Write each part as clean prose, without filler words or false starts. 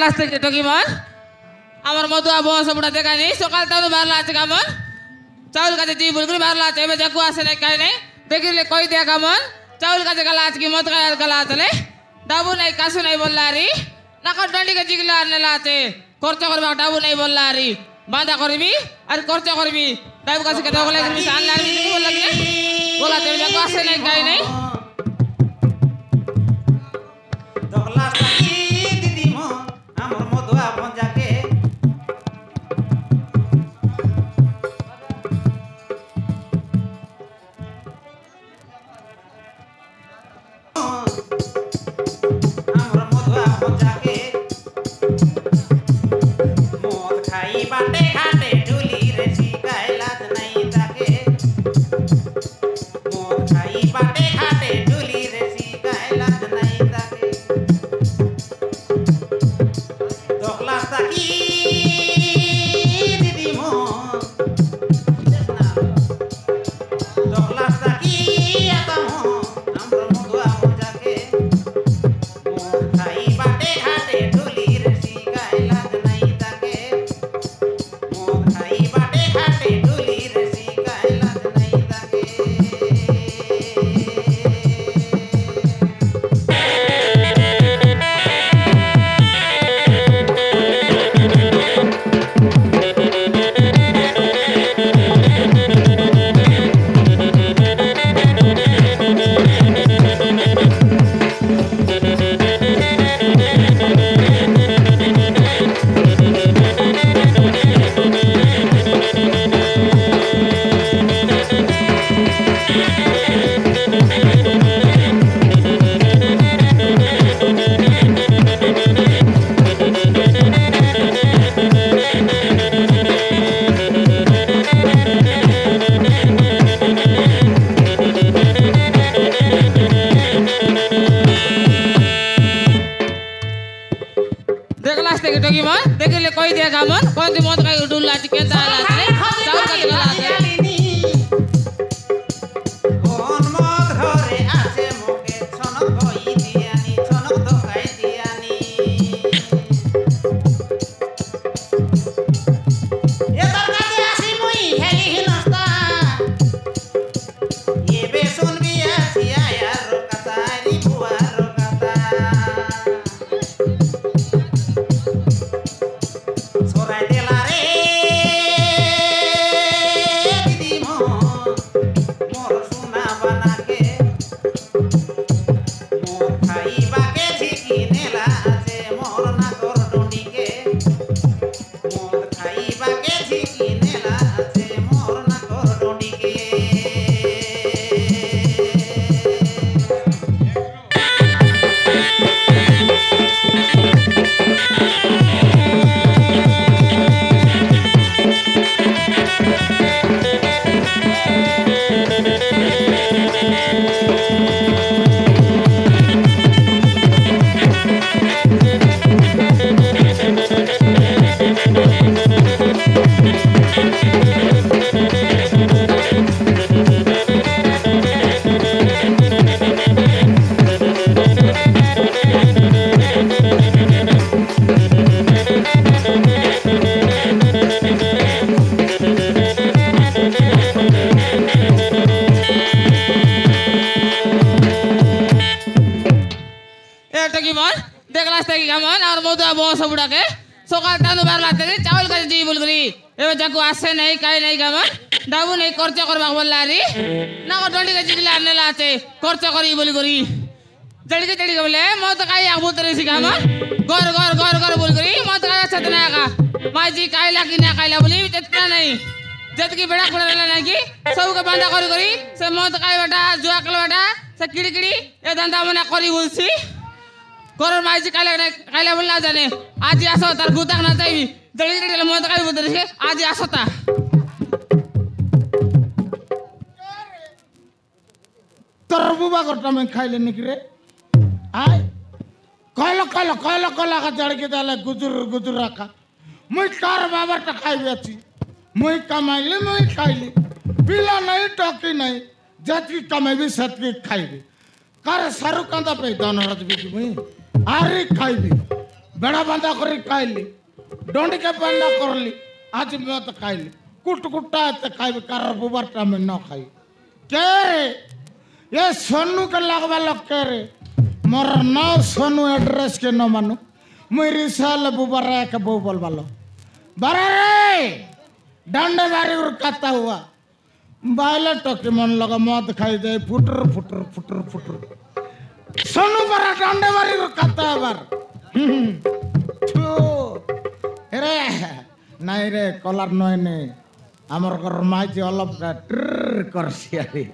দেখলাস থেকে টকি মন আমার মধুয়া বস বুড়া দেখানি সকাল তাও বারলা আছে কামন চাউল কাছে জি বলগুলি বারলা আছে এবার জাকু আসে নাই কাই নাই দেখিলে কই দিয়া কামন চাউল কাছে গলা আছে কি মদ খায় গলা আছে ডাবু নাই কাসু নাই বললারি নাকর ডান্ডি কে জিগলা আর নেলা আছে খরচ করবা ডাবু নাই বললারি বাঁধা করবি আর খরচ করবি ডাবু কাছে কে দগলে তুমি আনলারি কি বল লাগে বলা তে জাকু আসে নাই কাই নাই দগলা সাকি দিদি মো আমার মধুয়া ভঞ্জাকে আমার মধুয়া ভঞ্জাকে মদ খাই বাটে ঘাটে ঢুলি রে শিকায় লাজ নাই তাকে মদ খাই বাটে ঘাটে ঢুলি রে শিকায় লাজ নাই তাকে দগলা সাকি দিদি মো দগলা সাকি আতা মো আমার মধুয়া ভঞ্জাকে মদ খাই বাটে ঘাটে ঢুলি রে শিকায় লাজ নাই তাকে মদ খাই বাটে ঘাটে ঢুলি রে শিকায় লাজ নাই তাকে দেখলাস থেকে টকি মন দেখিলে কই দিয়া কামন কোন দি মদ খাই উডুল্লা আছে কেতা আছে চাউল কাছে গলা আছে কোন মদ ঘরে আছে মোকে ছনক কই দিয়ানি ছনক ধোকাই দিয়ানি এ তোর কাছে আসি মুই হেলি হিনস্তা এবে শুনবি আসি আয়ার কথা রি বুয়ার কথা সরাই দেলা রে দিদি মো মোর সোনা বানাকে মোর খাইবাকে ঝিকি নেলা আছে মোর নাগর ডুনিকে মোর খাইবাকে ঝিকি নেলা আছে মোর নাগর ডুনিকে এটা কি মন দেখলাস থেকে কেমন আর মধুয়া বস বুড়াকে সকাল টানো বারলা থেকে চাউল কাছে জি বলগুলি এবার জাকু আসে নাই কাই নাই কেমন ডাবু নাই খরচ করবা বললারি নাকর ডান্ডি কে জিগলা আর নেলা আছে খরচ করি বলি করি জড়িকে জড়িকে বলে মদ খাই আবু তরে শিখামন গর গর গর গর বল করি মদ খাই আছে না का माजी कायला कि ना कायला बोली इतना नहीं जत की बेड़ा पड़ा रहला नहीं कि सब के बांधा करी से मद खाई बेटा जुआ कल बेटा से किड़ी किड़ी ए धंधा मना करी बोलसी करर माजी कायला बोलना जाने आज आसो तार गुताक ना चाहिए जड़ी जड़ी मद खाई बोल रे आज आसो ता তোর বুবা করটা আমি খাইলে নাকি রে আয় কয়লা কয়লা কয়লা কয়লা কা জড়কে তাহলে গুজুর গুজুর রাখা মুই তোর বাবাটা খাইবে আছি মুই কামাইলে মুই খাইলে পিলা নাই টকি নাই যেতকি কামাইবি সেতকি খাইবি কার সারু কান্দা পে দনরাজ বিকি মুই আরে খাইবি বেড়া বাঁধা করে খাইলি ডন্ডিকে বাঁধা করলি আজ মত খাইলি কুট কুটটা এতে খাইবি কার বুবারটা আমি ন খাই কে রে এ সোনু কে লাগবা লোক কে রে মোর নাও সোনু এড্রেস কে ন মানু মুই রিসাল বুবার এক বউ বলবালো বারে রে डंडे बारी और कहता हुआ बायले टोके मन लगा मौत खाई दे फुटर फुटर फुटर फुटर सोनू बरा डंडे बारी और कहता है बार छो रे नहीं रे कलर नय ने हमर घर माइजी अलप का ट्र करसी आरी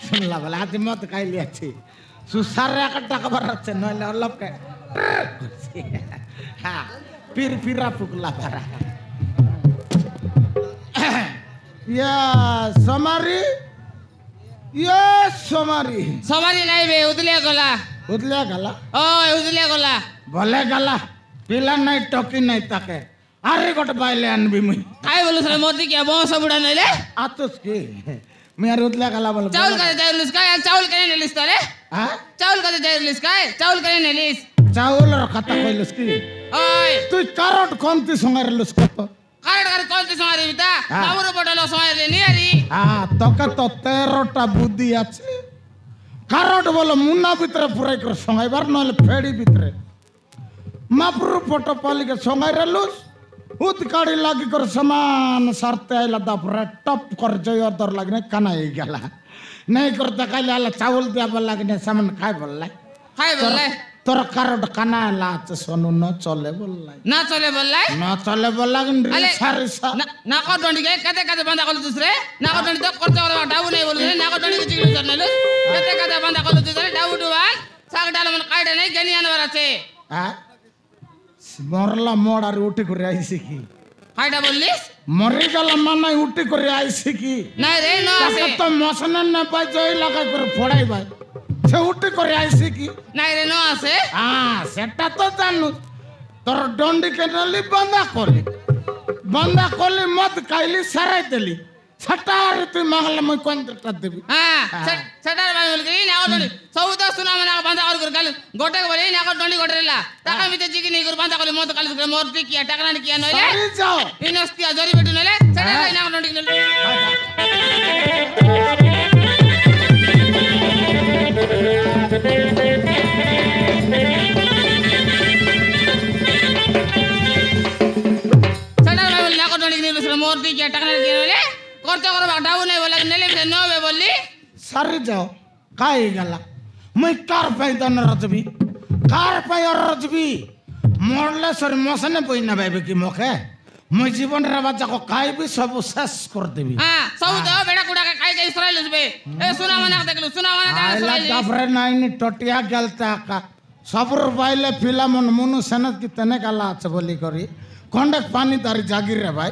सुनला बोले आज मौत खाई लिया छी सुसारे का टाका भरा छे नले अलप का ट्र करसी हां फिर फिरा फुकला भरा या समारी सवारी नहीं बे उदले गला ओए उदले गला भले गला पिला नहीं टोकी नहीं ताके अरे गोट बाइले अनबी मुई काय बोलू सर मोदी क्या बॉस बुड़ा नहीं ले आतुस की मेरे उदले गला बोल चावल का जायलिस काय चावल करे नहीं लिस तले हां चावल का जायलिस काय चावल करे नहीं लिस चावल और खाता कोइलस की ओए तू कारोट कोनती संगारलस को कार कौन सी समारी बिता बाबूरो पटलो समारी नहीं आरी हां तोके तो 13टा बुद्धि আছে কারট বলে মুন্না ভিতরে পুরাই করে সঙ্গাইবার নলে ফেড়ি ভিতরে মাপুর ফটো পালিকে সঙ্গাইরালুস উত কাড়ি লাগি করে সমান সারতে আইলা দাপরে টপ কর জয় দর লাগনে কানাই গেলা নাই করতে কাইলে আলা চাউল দেবা লাগনে সামান খাই বললাই তোর কারট কানা লাচ সোনু ন চলে বললাই না চলে বললাই রে সারিসা না কো ডন্ডি কে কতে কতে বাঁধা কল দুসরে না কো ডন্ডি তো করতে ওরা ডাবু নাই বলু না কো ডন্ডি চিগলি করলে কতে কতে বাঁধা কল দুসরে ডাবু ডুবাল সাগ ডাল মন কাইডে নাই গনি আনবার আছে হ্যাঁ মরলা মোড় আর উঠি করে আইছি কি কাইডা বললিস মরি গেল মানে উঠি করে আইছি কি না রে না আছে তো মসনে না পাই জয় লাগাই করে ফড়াই ভাই সে উঠি করে আইছি কি নাই রে না আছে হ্যাঁ সেটা তো জানু তোর ডন্ডি কে নলি বন্ধা করলি মদ খাইলি সারাই দিলি সেটা আর তুই মাগলে মই কোনটা দেবি হ্যাঁ সেটার ভাই বল কি না ডন্ডি সব তো শুনা মানে বাঁধা করে গাল গোটে বলে না ডন্ডি গোটেলা টাকা মিতে জিগি নেই করে বাঁধা করে মদ খালি করে মরতে কি টাকা না কি নইলে সারি যাও ইনস্তিয়া জরি বেটু নইলে সেটা ভাই না ডন্ডি নইলে সারি যাও কাই গেলা মুই কার পাই দন রজবি কার পাই রজবি মরলে সর মসনে বই না ভাইবে কি মুখে মুই জীবন রে বাচ্চাকে খাইবি সব শেষ করে দেবি হ্যাঁ সব তো বেড়া কুড়াকে খাই খাই সরাই লইবে এ সুনা মানে দেখলু সুনা মানে সরাই তারপরে নাইনি টটিয়া গেলতা কা সবর বাইলে ফিলামন মনু সেনত কি তেনে গালা আছে বলি করি কন্ডক পানি তারি জাগির রে ভাই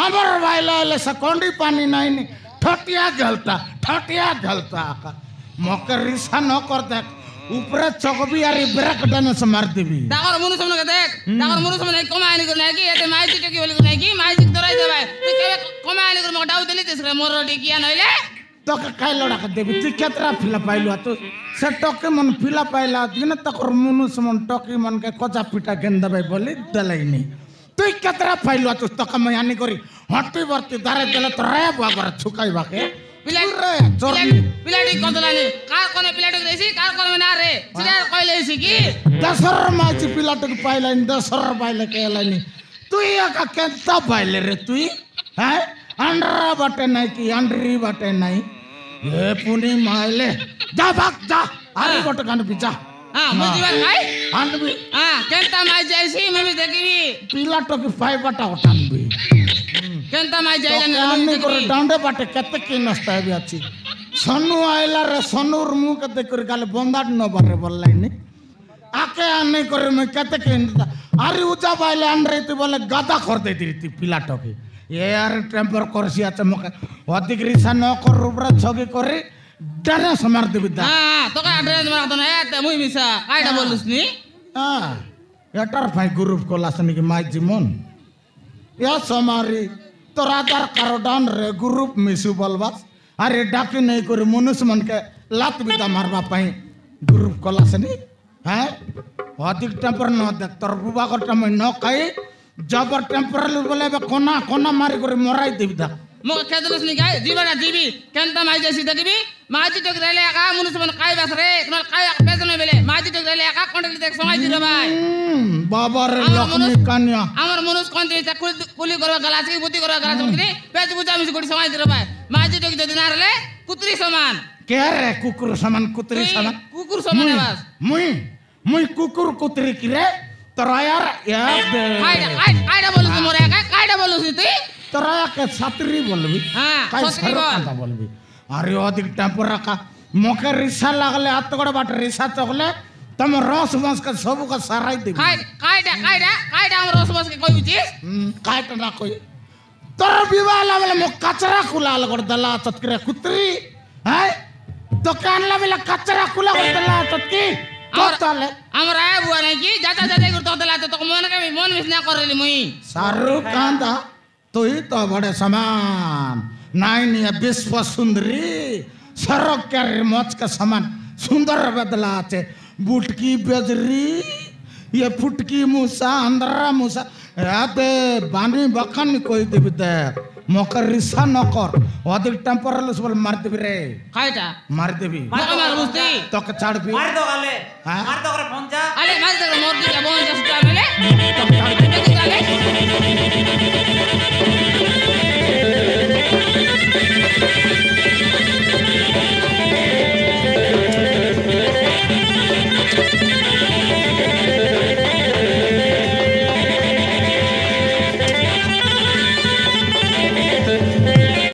আমার বাইলে এলে সে কন্ডি পানি নাইনি ठटिया गलता आका मकर रिसा न कर देख ऊपर चकबी यार ब्रेक डाने से मार देबी डागर मुनु सामने के देख डागर मुनु सामने कमानी कर नाही की एते माइजी टेकी बोली नाही की माइजी दराई देबा तू के कमानी कर मडाउ देली तेसरे मोर रोटी किया नइले तो खाइ लडा के देबी तू केतरा फिला पाइलु तो से टके मन फिला पाइला दिन तकर मुनु समन टके मन के कोचा पिटा गेंदा भाई बोली दलाइनी तू केतरा पाइलु तो तक मयानी करी हट्टी बर्ती दारे देले तो रे बागर छुकाई बाके पिलाटी कदलानी कार कोने पिलाटी देसी कार कोने ना रे सिरा कइलेसी की दसर माची पिलाटी पाइलाइन दसर पाइले केलानी तू का केता पाइले रे तू हैं अंडरा बाटे नहीं की अंडरी बाटे नहीं ये पुनी माइले जा भाग जा अरे गोट कान पिचा हां मुजीवन भाई अनबी हां केंता माई जाईसी मम्मी देखिबी पिलाटो की पाइ बाटा उठानबी केंता माई जाइले अन्नी कर डांडे बाटे केते की नष्ट है अछि सोनू आइला रे सोनूर मुंह के देख कर गाले बंदाड न बारे बोललाइनी आके अन्नी कर में केते की अरे उजा बाइले अन रही बोले गदा कर दे दी पिलाटो की ये यार टेम्पर करसी আছে মকে অধিক রিসা ন কর রুবরা ছগি করে ডানা সমার দেবি দা हां তো কা ড্রেস মারা তো না এতে মুই মিসা কাইটা বলুস নি हां এটার ফাই গ্রুপ কোলাসনি কি মাই জীবন या समारी তোর আধার কারডান রে গ্রুপ মিসু বলবাস আরে ডাকি নাই করে মনুষ্য মনকে লাত বিদা মারবা পাই গ্রুপ কোলাসনি হ্যাঁ अधिक टेम्पर न देख तोर बुबा करता मैं न खाई जबर टेम्पर बोले कोना कोना मारी करे मराई देबी दा म खेदलस नि गाय जीवना जीवी केनता माई जैसी देखबी माजी टक रेले का मुनुस मन काय बास रे कनल काय पेजने बेले माजी टक रेले का कोंडली देख समाई दिरो भाई बाबा रे लक्ष्मी कन्या আমার মনুষ কোন দিতা কুলি করবা গলাছি বুদ্ধি করবা গলাছি বকরি পেজ গুজা মিছি গড়ি সমাই দিরো ভাই মাজি টক যদি না রে কুতরি সমান के रे कुकुर समान कुतरी समान কুকুর সমান বাস मुई कुकुर कुतरी की रे तोरा यार কাইডা বলছিস মোরে কাইডা বলছিস তুই तोरा के छतरी बोलबी हां काय ছতরি বল सरकांता बोलबी अरे अधिक टेम्पर रखा मोके रिसा लागले हाथ गोड़ बाट रिसा चगले तम रस बस के सब का सराई दे কাইডা আমার রসবস কে কই বুঝিস काय तो ना कोई तोर विवाह लागले मो कचरा कुला लगड़ दला चतकरे कुतरी है दुकान लागले कचरा कुला लगड़ दला चतकी তোতালে আমার আয় বুয়া নাই কি যাতা যাতা করে তোতলা তো মন কে মন মিস না করলি মুই शाहरुख खान दा तो ही तो बड़े समान नाइन या विश्व सुंदरी सरक के मोच का समान सुंदर बदला चे बुटकी बेजरी ये फुटकी मूसा अंदरा मूसा यादे बानी बखन कोई देवी दे मकर रिसा नकर अधिक टेम्परलेस बोल मार देवी रे কাইটা मार देवी মার বুঝতি तो के छाड़ भी मार दो गाले हाँ? मार दो करे पहुंचा আরে মার দে মোর দিকে বোন